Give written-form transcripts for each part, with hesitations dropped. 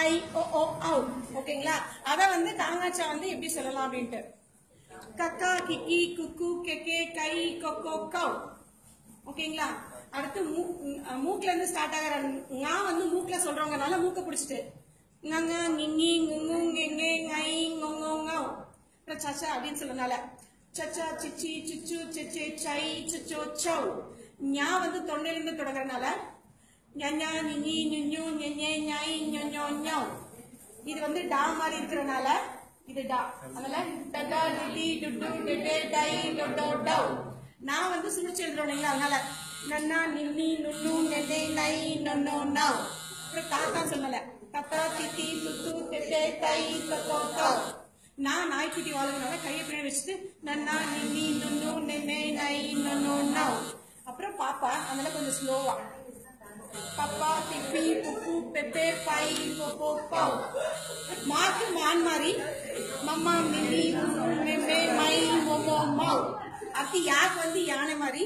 ஐ ஓ ஔ. ஓகேங்களா? அத வந்து தாங்காச்சா வந்து எப்படி சொல்லலாம் அப்படின்ட்டு கக்கா கிக்கி குக்கு கெக்கே கை கொக்கோ கௌ. ஓகேங்களா? அடுத்து மூக்குல இருந்து ஸ்டார்ட் ஆகிற ஙா வந்து மூக்குல சொல்றவங்கனால மூக்க பிடிச்சிட்டு ngங்க ngங்கி ngங்கு ngங்கே ngை ngngோ ngௌ. அப்புறம் சச்சா அப்படின்னு சொல்லனால சச்சா சிச்சி சுச்சு செச்சே சை சுச்சோ சௌ. ஞா வந்து தொண்டையிலிருந்து தொடங்குறதுனால ஞா நிங்கி ஞு ஞே ஞை ஞோ ஞௌ. இது வந்து டா மாதிரி இருக்கிறதுனால இது டா. அதனால டடா டிடி டுடு டெடே டை டொடோ டௌ. நான் வந்து சுழிச்சு எழுதுறோம் அதனால நன்னா நின்னி நுண்ணு நெடே நை நொன்னோ நௌ. அப்புறம் தாத்தா சொல்லல தத்தா தித்தி துத்து தெட்டே தை தத்தோ தௌ. நான் நாய்க்குட்டி வாழ்றதுனால கையை பின்னாடி வச்சுட்டு நன்னா நின்னி நுண்ணு நென்னே நை நொன்னோ நௌ. அப்புறம் பாப்பா அதனால கொஞ்சம் ஸ்லோவா பப்பா பிப்பி புப்பு பெப்பே பை பொப்போ பௌ. மாக்கு மான் மாதிரி மம்மா மில்லி மெம்மே மை மொமோ மௌ. அடுத்து யாக்கு வந்து யானை மாதிரி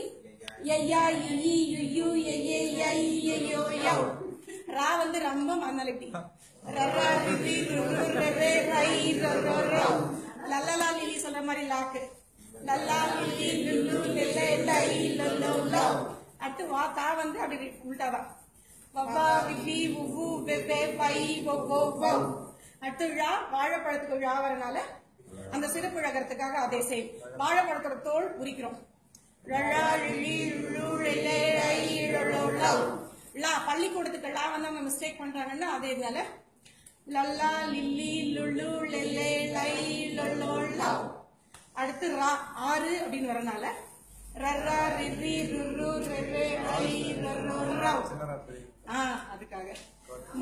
யையா யுயி யுயு யையே யை யையோ யௌ. ரா வந்து ரொம்ப மண்ணலிட்டி ரரா ரிதி ருரு ரெரே ரை ரரோ ரௌ. லல்லலா லிலி சொல்ற மாதிரி லாக்கு லல்லா லிலி லுல்லு லெல்லே லை லல்லோ லௌ. அடுத்து வா தா வந்து அப்படி உள்டாவா வவ்வா விபி உவு பெபே பை பொப்போ பௌ. அடுத்து ழா வாழைப்பழத்துக்கு ழா வரனால அந்த சிறப்பு அழகிறதுக்காக அதே சேம். வாழைப்பழத்தோட தோல் உரிக்கிறோம் லல்லா லிலி லுல்லு லெல்லே லை லல்லோ லௌ. லா பள்ளிக்கூடத்துக்கு லா வந்து அவங்க மிஸ்டேக் பண்றாங்கன்னா அதே இதனால லல்லா லில்லி லுல்லு லெல்லே லை லல்லோ லௌ. அடுத்து ரா ஆறு அப்படின்னு வரனால ரரா ரிரி ருரு ரெரே ரை ரரோ ரௌ. அதுக்காக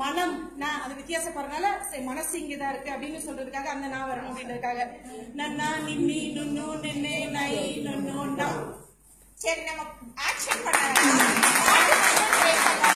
மனம் நான் அது வித்தியாசப்படுறதுனால மனசு இங்கதான் இருக்கு அப்படின்னு சொல்றதுக்காக அந்த நான் வரணும் அப்படின்றதுக்காக நன்னா நின்னி நுண்ணு நென்னே நை நொன்னோ நௌ. சரி நம்ம ஆக்ஷன் பண்ண